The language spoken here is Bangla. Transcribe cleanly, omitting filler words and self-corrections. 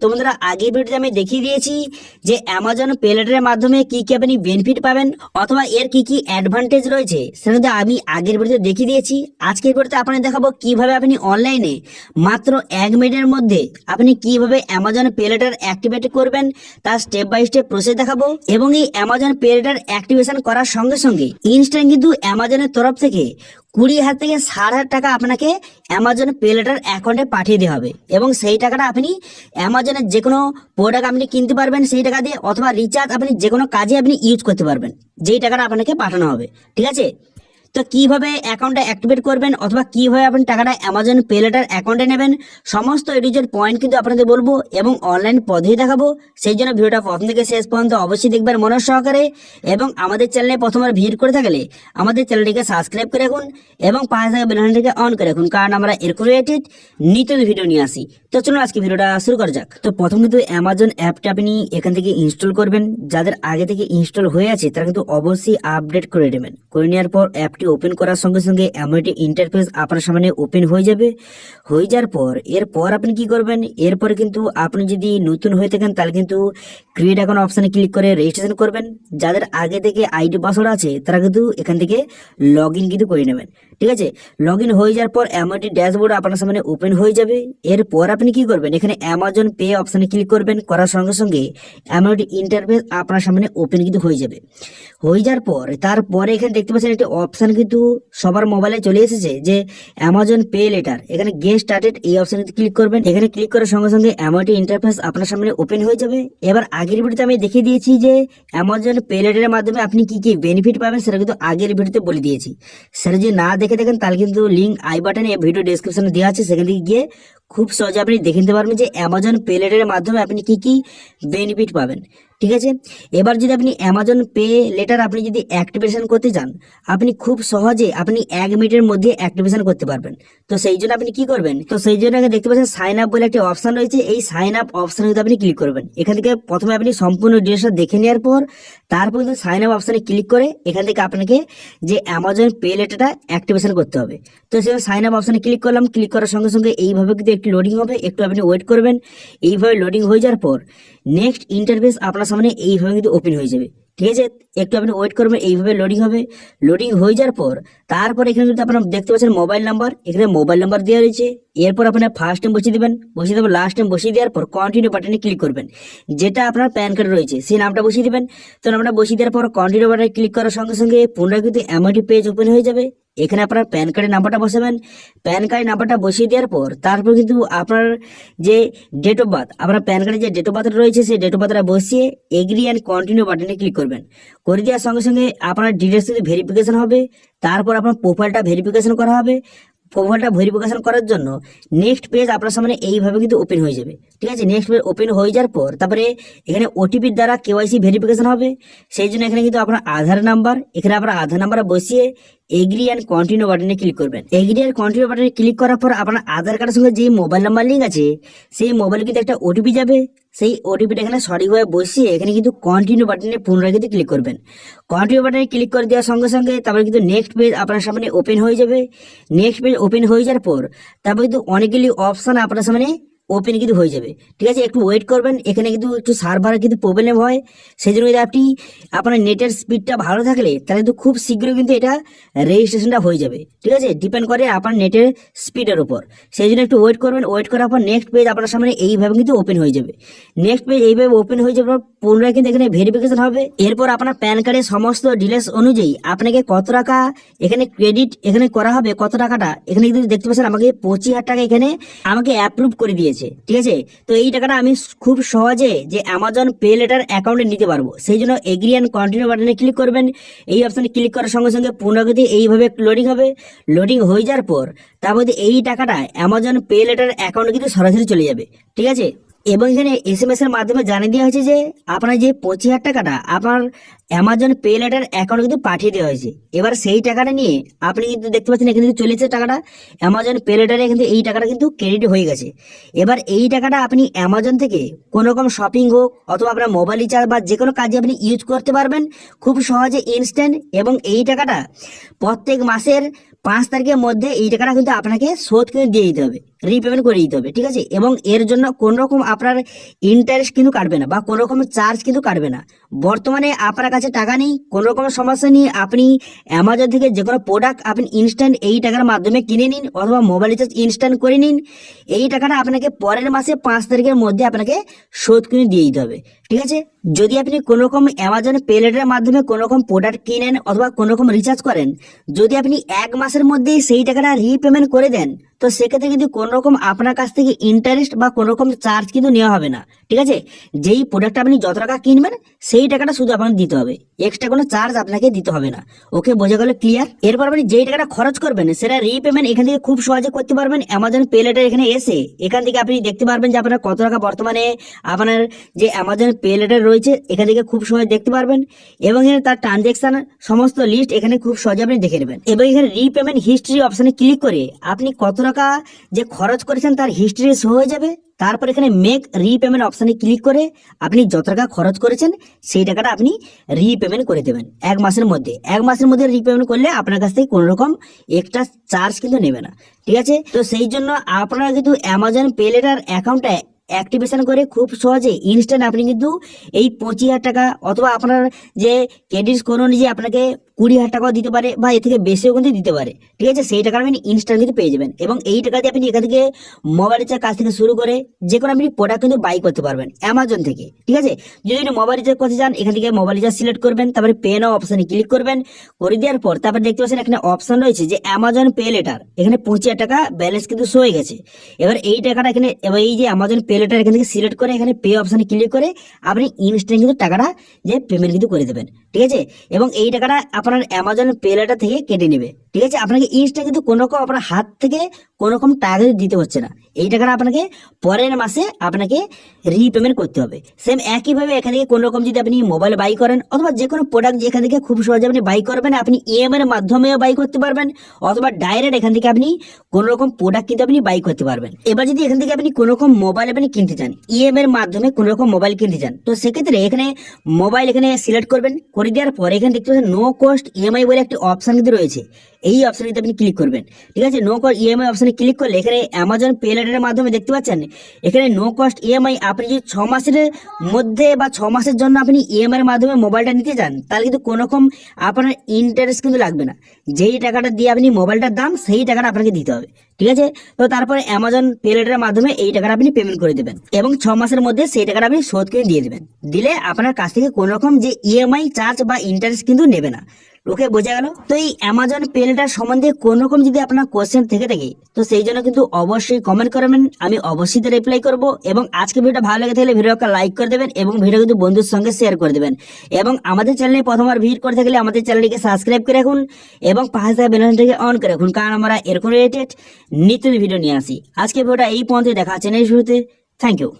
তো বন্ধুরা আগের ভিডিওতে আমি দেখিয়ে দিয়েছি যে অ্যামাজন পে লেটারের মাধ্যমে কি কি আপনি বেনিফিট পাবেন অথবা এর কি কি অ্যাডভান্টেজ রয়েছে সেটা কিন্তু আমি আগের ভিডিওতে দেখিয়ে দিয়েছি। আজকের ভিডিওতে আপনাদের দেখাবো কিভাবে আপনি অনলাইনে মাত্র 1 মিনিটের মধ্যে আপনি কিভাবে অ্যামাজন পে লেটার অ্যাক্টিভেট করবেন তার স্টেপ বাই স্টেপ প্রসেস দেখাবো। এবং এই অ্যামাজন পে লেটার অ্যাক্টিভেশন করার সঙ্গে সঙ্গে ইনস্ট্যান্ট কিন্তু অ্যামাজনের তরফ থেকে 20,000 থেকে 60,000 টাকা আপনাকে অ্যামাজন পে লেটার অ্যাকাউন্টে পাঠিয়ে দেওয়া হবে এবং সেই টাকাটা আপনি অ্যামাজনের যে কোনো প্রোডাক্ট আপনি কিনতে পারবেন সেই টাকা দিয়ে, অথবা রিচার্জ আপনি যে কোনো কাজে আপনি ইউজ করতে পারবেন যেই টাকাটা আপনাকে পাঠানো হবে। ঠিক আছে, তো কিভাবে অ্যাকাউন্টটা অ্যাক্টিভেট করবেন অথবা কিভাবে আপনি টাকাটা অ্যামাজন পে লেটার অ্যাকাউন্টে নেবেন সমস্ত এডিজের পয়েন্ট কিন্তু আপনাদের বলবো এবং অনলাইন পদ্ধতি দেখাবো। সেই জন্য ভিডিওটা প্রথম থেকে শেষ পর্যন্ত অবশ্যই দেখবেন মনোযোগ সহকারে এবং আমাদের চ্যানেলে প্রথমবার ভিজিট করে থাকলে আমাদের চ্যানেলটিকে সাবস্ক্রাইব করে রাখুন এবং পাশে থাকা বেল আইকনটিকে অন করে রাখুন, কারণ আমরা এরকম রিলেটেড নিত্য ভিডিও নিয়ে আসি। তো চলুন আজকে ভিডিওটা শুরু করা যাক। তো প্রথম কিন্তু অ্যামাজন অ্যাপটা আপনি এখান থেকে ইনস্টল করবেন। যাদের আগে থেকে ইনস্টল হয়ে আছে তারা কিন্তু অবশ্যই আপডেট করে নেবেন। করে নেওয়ার পর অ্যাপটি ওপেন করার সঙ্গে সঙ্গে এমন একটি ইন্টারফেস আপনার সামনে ওপেন হয়ে যাবে। হয়ে যাওয়ার পর এরপর আপনি কি করবেন, এরপরে কিন্তু আপনি যদি নতুন হয়ে থাকেন তাহলে কিন্তু ক্রিয়েট অ্যাকাউন্ট অপশানে ক্লিক করে রেজিস্ট্রেশন করবেন। যাদের আগে থেকে আইডি পাসওয়ার্ড আছে তারা কিন্তু এখান থেকে লগ ইন কিন্তু করে নেবেন। ঠিক আছে, লগ ইন হয়ে যাওয়ার পর এমন একটি ড্যাশবোর্ড আপনার সামনে ওপেন হয়ে যাবে। এরপর আপনি কি করবেন, এখানে অ্যামাজন পে অপশানে ক্লিক করবেন। করার সঙ্গে সঙ্গে এমন একটি ইন্টারফেস আপনার সামনে ওপেন কিন্তু হয়ে যাবে। হয়ে যাওয়ার পর তারপরে এখানে দেখতে পাচ্ছেন একটি অপশান কিন্তু সবার মোবাইলে চলে এসেছে যে অ্যামাজন পে লেটার। এখানে গেট স্টার্টেড এই অপশানে ক্লিক করবেন। এখানে ক্লিক করার সঙ্গে সঙ্গে এমন একটি ইন্টারফেস আপনার সামনে ওপেন হয়ে যাবে। এবার আগের ভিডিওতে আমি দেখিয়ে দিয়েছি যে অ্যামাজন পে লেটারের মাধ্যমে আপনি কি কি বেনিফিট পাবেন সেটা কিন্তু আগের ভিডিওতে বলে দিয়েছি। সেটা যদি না দেখে থাকেন তাহলে কিন্তু লিঙ্ক আই বাটনে ভিডিও ডেসক্রিপশনে দেওয়া আছে, সেখান থেকে গিয়ে খুব সহজে আপনি দেখে নিতে পারবেন যে অ্যামাজন পে লেটারের মাধ্যমে আপনি কি কি বেনিফিট পাবেন। ঠিক আছে, এবার যদি আপনি অ্যামাজন পে লেটার আপনি যদি অ্যাক্টিভেশন করতে চান আপনি খুব সহজে আপনি 1 মিনিটের মধ্যে অ্যাক্টিভেশন করতে পারবেন। তো সেই জন্য আপনি কি করবেন, তো সেই জন্য দেখতে পাচ্ছেন সাইন আপ বলে একটি অপশন রয়েছে। এই সাইন আপ অপশানে যদি আপনি ক্লিক করবেন, এখান থেকে প্রথমে আপনি সম্পূর্ণ ডিটেলসটা দেখে নেওয়ার পর তারপর কিন্তু সাইন আপ অপশানে ক্লিক করে এখান থেকে আপনাকে যে অ্যামাজন পে লেটারটা অ্যাক্টিভেশন করতে হবে। তো সেই সাইন আপ অপশানে ক্লিক করলাম। ক্লিক করার সঙ্গে সঙ্গে এইভাবে কিন্তু একটু লোডিং হবে, একটু আপনি ওয়েট করবেন। এইভাবে লোডিং হয়ে যাওয়ার পর নেক্সট ইন্টারফেস আপনার সামনে এইভাবে কিন্তু ওপেন হয়ে যাবে। ঠিক আছে, একটু আপনি ওয়েট করবেন, এইভাবে লোডিং হবে। লোডিং হয়ে যাওয়ার পর তারপর এখানে কিন্তু আপনারা দেখতে পাচ্ছেন মোবাইল নাম্বার, এখানে মোবাইল নাম্বার দেওয়া রয়েছে। এরপর আপনার ফার্স্ট টাইম বসিয়ে দেবেন, বসিয়ে দেবেন লাস্ট টাইম বসিয়ে দেওয়ার পর কন্টিনিউ বাটনে ক্লিক করবেন। যেটা আপনার প্যান কার্ড রয়েছে সেই নামটা বসিয়ে দেবেন। তো নামটা বসিয়ে দেওয়ার পর কন্টিনিউ বাটনে ক্লিক করার সঙ্গে সঙ্গে পুনরায় কিন্তু এমআইটি পেজ ওপেন হয়ে যাবে। এখানে আপনার প্যান কার্ডের নাম্বারটা বসাবেন। প্যান কার্ডের নাম্বারটা বসিয়ে দেওয়ার পর তারপর কিন্তু আপনার যে ডেট অফ বার্থ, আপনার প্যান কার্ডে যে ডেট অফ বার্থ রয়েছে সেই ডেট অফ বার্থটা বসিয়ে এগ্রি অ্যান্ড কন্টিনিউ বাটনে ক্লিক করবেন। করে দেওয়ার সঙ্গে সঙ্গে আপনার ডিটেলস কিন্তু ভেরিফিকেশন হবে। তারপর আপনার প্রোফাইলটা ভেরিফিকেশন করা হবে। প্রোফাইলটা ভেরিফিকেশন করার জন্য নেক্সট পেজ আপনার সামনে এইভাবে কিন্তু ওপেন হয়ে যাবে। ঠিক আছে, নেক্সট পেজ ওপেন হয়ে যাওয়ার পর তারপরে এখানে ওটিপির দ্বারা কেওয়াইসি ভেরিফিকেশন হবে। সেই জন্য এখানে কিন্তু আপনার আধার নাম্বার, এখানে আপনার আধার নাম্বার বসিয়ে এগ্রি অ্যান্ড কন্টিনিউ বাটনে ক্লিক করবেন। এগ্রি অ্যান্ড কন্টিনিউ বাটনে ক্লিক করার পর আপনার আধার কার্ডের সঙ্গে যে মোবাইল নাম্বার লিঙ্ক আছে সেই মোবাইলে কিন্তু একটা ওটিপি যাবে। সেই ওটিপিটা এখানে সঠিকভাবে বসিয়ে এখানে কিন্তু কন্টিনিউ বাটনে পুনরায় কিন্তু ক্লিক করবেন। কন্টিনিউ বাটনে ক্লিক করে দেওয়ার সঙ্গে সঙ্গে তারপরে কিন্তু নেক্সট পেজ আপনার সামনে ওপেন হয়ে যাবে। নেক্সট পেজ ওপেন হয়ে যাওয়ার পর তারপর কিন্তু অনেকগুলি অপশান আপনার সামনে ওপেন কিন্তু হয়ে যাবে। ঠিক আছে, একটু ওয়েট করবেন। এখানে কিন্তু একটু সার্ভারের কিন্তু প্রবলেম হয়, সেই জন্য যদি আপনি আপনার নেটের স্পিডটা ভালো থাকলে তাহলে কিন্তু খুব শীঘ্রই কিন্তু এটা রেজিস্ট্রেশনটা হয়ে যাবে। ঠিক আছে, ডিপেন্ড করে আপনার নেটের স্পিডের উপর। সেই জন্য একটু ওয়েট করবেন। ওয়েট করার পর নেক্সট পেজ আপনার সামনে এইভাবে কিন্তু ওপেন হয়ে যাবে। নেক্সট পেজ এইভাবে ওপেন হয়ে যাবে, পুনরায় কিন্তু এখানে ভেরিফিকেশন হবে। এরপর আপনার প্যান কার্ডের সমস্ত ডিটেলস অনুযায়ী আপনাকে কত টাকা এখানে ক্রেডিট এখানে করা হবে, কত টাকাটা এখানে কিন্তু দেখতে পাচ্ছেন আমাকে 25,000 টাকা এখানে আমাকে অ্যাপ্রুভ করে দিয়েছে। ঠিক আছে, তো এই টাকাটা আমি খুব সহজে যে অ্যামাজন পে লেটার অ্যাকাউন্টে নিতে পারবো। সেই জন্য এগ্রি অ্যান্ড কন্টিনিউ বাটনে ক্লিক করবেন। এই অপশনে ক্লিক করার সঙ্গে সঙ্গে পুনরাগতি এইভাবে লোডিং হবে। লোডিং হয়ে যাওয়ার পর তারপর এই টাকাটা অ্যামাজন পে লেটার অ্যাকাউন্টে কিন্তু সরাসরি চলে যাবে। ঠিক আছে, এবং এখানে এসএমএস এর মাধ্যমে জানিয়ে দেওয়া হয়েছে যে আপনার যে 25,000 টাকাটা আপনার অ্যামাজন পে লেটার অ্যাকাউন্টে কিন্তু পাঠিয়ে দেওয়া হয়েছে। এবার সেই টাকাটা নিয়ে আপনি কিন্তু দেখতে পাচ্ছেন এখানে কিন্তু চলেছে টাকাটা অ্যামাজন পে লেটারে কিন্তু এই টাকাটা কিন্তু ক্রেডিট হয়ে গেছে। এবার এই টাকাটা আপনি অ্যামাজন থেকে কোনো রকম শপিং হোক অথবা আপনার মোবাইল রিচার্জ বা যে কোনো কাজে আপনি ইউজ করতে পারবেন খুব সহজে ইনস্ট্যান্ট। এবং এই টাকাটা প্রত্যেক মাসের 5 তারিখের মধ্যে এই টাকাটা কিন্তু আপনাকে শোধ করে দিয়ে দিতে হবে। রিপেমেন্ট করে দিতে হবে, ঠিক আছে। এবং এর জন্য কোনো রকম আপনার ইন্টারেস্ট কিন্তু কাটবে না বা কোনো রকম চার্জ কিন্তু কাটবে না। বর্তমানে আপনার কাছে টাকা নেই, কোনো রকম সমস্যা নেই, আপনি অ্যামাজন থেকে যে কোনো প্রোডাক্ট আপনি ইনস্ট্যান্ট এই টাকার মাধ্যমে কিনে নিন অথবা মোবাইল রিচার্জ ইনস্ট্যান্ট করে নিন। এই টাকাটা আপনাকে পরের মাসে 5 তারিখের মধ্যে আপনাকে শোধ করে দিয়ে দিতে হবে, ঠিক আছে। যদি আপনি কোনো রকম অ্যামাজন পে লেটারের মাধ্যমে কোনো রকম প্রোডাক্ট কিনেন অথবা কোনো রকম রিচার্জ করেন, যদি আপনি 1 মাসের মধ্যেই সেই টাকাটা রিপেমেন্ট করে দেন, তো সেক্ষেত্রে কিন্তু কোনো রকম আপনার কাছ থেকে ইন্টারেস্ট বা কোনো রকম চার্জ কিন্তু নেওয়া হবে না, ঠিক আছে। যেই প্রোডাক্ট আপনি যত টাকা কিনবেন সেই টাকাটা শুধু আপনাকে দিতে হবে, এক্সট্রা কোনো চার্জ আপনাকে দিতে হবে না। ওকে, বোঝা গেল? ক্লিয়ার? এরপর আপনি যেই টাকাটা খরচ করবেন সেটা রিপেমেন্ট এখান থেকে খুব সহজে করতে পারবেন। অ্যামাজন পে লেটার এখানে এসে এখান থেকে আপনি দেখতে পারবেন যে আপনার কত টাকা বর্তমানে আপনার যে অ্যামাজন পে লেটার রয়েছে এখান থেকে খুব সহজে দেখতে পারবেন। এবং এখানে তার ট্রানজেকশন সমস্ত লিস্ট এখানে খুব সহজে আপনি দেখে নেবেন। এবং এখানে রিপেমেন্ট হিস্ট্রি অপশনে ক্লিক করে আপনি কত টাকা যে খরচ করেছেন তার হিস্ট্রি শো হয়ে যাবে। তারপর এখানে মেক রিপেমেন্ট অপশনে ক্লিক করে আপনি যত টাকা খরচ করেছেন সেই টাকাটা আপনি রিপেমেন্ট করে দেবেন 1 মাসের মধ্যে। 1 মাসের মধ্যে রিপেমেন্ট করলে আপনার কাছ থেকে কোনো রকম এক্সট্রা চার্জ কিন্তু নেবে না, ঠিক আছে। তো সেই জন্য আপনারা কিন্তু অ্যামাজন পে লেটার অ্যাকাউন্টটা অ্যাক্টিভেশন করে খুব সহজে ইনস্ট্যান্ট আপনি কিন্তু এই 25,000 টাকা অথবা আপনার যে ক্রেডিট স্কোর অনুযায়ী আপনাকে 20,000 টাকাও দিতে পারে বা এর থেকে বেশিও কিন্তু দিতে পারে, ঠিক আছে। সেই টাকা আপনি ইনস্ট্যান্ট কিন্তু পেয়ে যাবেন। এবং এই টাকা দিয়ে আপনি এখান থেকে মোবাইল রিচার্জ কাজ থেকে শুরু করে যে কোনো আপনি প্রোডাক্ট কিন্তু বাই করতে পারবেন অ্যামাজন থেকে, ঠিক আছে। যদি আপনি মোবাইল রিচার্জ করতে চান এখান থেকে মোবাইল রিচার্জ সিলেক্ট করবেন, তারপরে পে নাও অপশনে ক্লিক করবেন। করে দেওয়ার পর তারপর দেখতে পাচ্ছেন এখানে অপশন রয়েছে যে অ্যামাজন পে লেটার, এখানে 25,000 টাকা ব্যালেন্স কিন্তু শো হয়ে গেছে। এবার এই টাকাটা এখানে এবার এই যে অ্যামাজন পে লেটার এখান থেকে সিলেক্ট করে এখানে পে অপশনে ক্লিক করে আপনি ইনস্ট্যান্ট কিন্তু টাকাটা যে পেমেন্ট কিন্তু করে দেবেন, ঠিক আছে। এবং এই টাকাটা আপনার অ্যামাজন পে লেটার থেকে কেটে নেবে, ঠিক আছে। আপনাকে ইনস্ট্যান্ট কিন্তু কোনো রকম আপনার হাত থেকে কোনো রকম টাকা কিন্তু দিতে হচ্ছে না। এই টাকাটা আপনাকে পরের মাসে আপনাকে রিপেমেন্ট করতে হবে। সেম একইভাবে এখান থেকে কোনো রকম যদি আপনি মোবাইল বাই করেন অথবা যে কোনো প্রোডাক্ট এখান থেকে খুব সহজে আপনি বাই করবেন, আপনি ইএমআই এর মাধ্যমেও বাই করতে পারবেন অথবা ডাইরেক্ট এখান থেকে আপনি কোনো রকম প্রোডাক্ট কিন্তু আপনি বাই করতে পারবেন। এবার যদি এখান থেকে আপনি কোনো রকম মোবাইল আপনি কিনতে চান, ইএমআই এর মাধ্যমে কোনো রকম মোবাইল কিনতে চান, তো সেক্ষেত্রে এখানে মোবাইল এখানে সিলেক্ট করবেন। করে দেওয়ার পরে এখানে দেখতে পাচ্ছেন নো কস্ট ইএমআই বলে একটি অপশন কিন্তু রয়েছে, এই অপশনে আপনি ক্লিক করবেন, ঠিক আছে। নো কস্ট ইএমআই অপশনে ক্লিক করলে এখানে অ্যামাজন পে লেটারের মাধ্যমে দেখতে পাচ্ছেন এখানে নো কস্ট ইএমআই। আপনি যদি 6 মাসের মধ্যে বা 6 মাসের জন্য আপনি ইএমআই এর মাধ্যমে মোবাইলটা নিতে চান তাহলে কিন্তু কোনো রকম আপনার ইন্টারেস্ট কিন্তু লাগবে না। যেই টাকাটা দিয়ে আপনি মোবাইলটার দাম সেই টাকাটা আপনাকে দিতে হবে, ঠিক আছে। তো তারপরে অ্যামাজন পে লেটারের মাধ্যমে এই টাকাটা আপনি পেমেন্ট করে দেবেন এবং 6 মাসের মধ্যে সেই টাকাটা আপনি শোধ করে দিয়ে দেবেন। দিলে আপনার কাছ থেকে কোনো রকম যে ইএমআই চার্জ বা ইন্টারেস্ট কিন্তু নেবে না। ওকে, বোঝা গেল? তো এই অ্যামাজন পে লেটার সম্বন্ধে কোন রকম যদি আপনার কোশ্চেন থেকে থাকে তো সেই জন্য কিন্তু অবশ্যই কমেন্ট করবেন, আমি অবশ্যই রিপ্লাই করব। এবং আজকে ভিডিওটা ভালো লেগে থাকলে ভিডিওটা লাইক করে দেবেন এবং ভিডিও কিন্তু বন্ধুর সঙ্গে শেয়ার করে দেবেন। এবং আমাদের চ্যানেলে প্রথমবার ভিজিট করে থাকলে আমাদের চ্যানেলটিকে সাবস্ক্রাইব করে রাখুন এবং পাশে থাকা বেল আইকনটিকে অন করে রাখুন, কারণ আমরা এরকম রিলেটেড নিত্য ভিডিও নিয়ে আসি। আজকে ভিডিওটা এই পর্যন্ত, দেখা হচ্ছে নেক্সট ভিডিওতে। Thank you.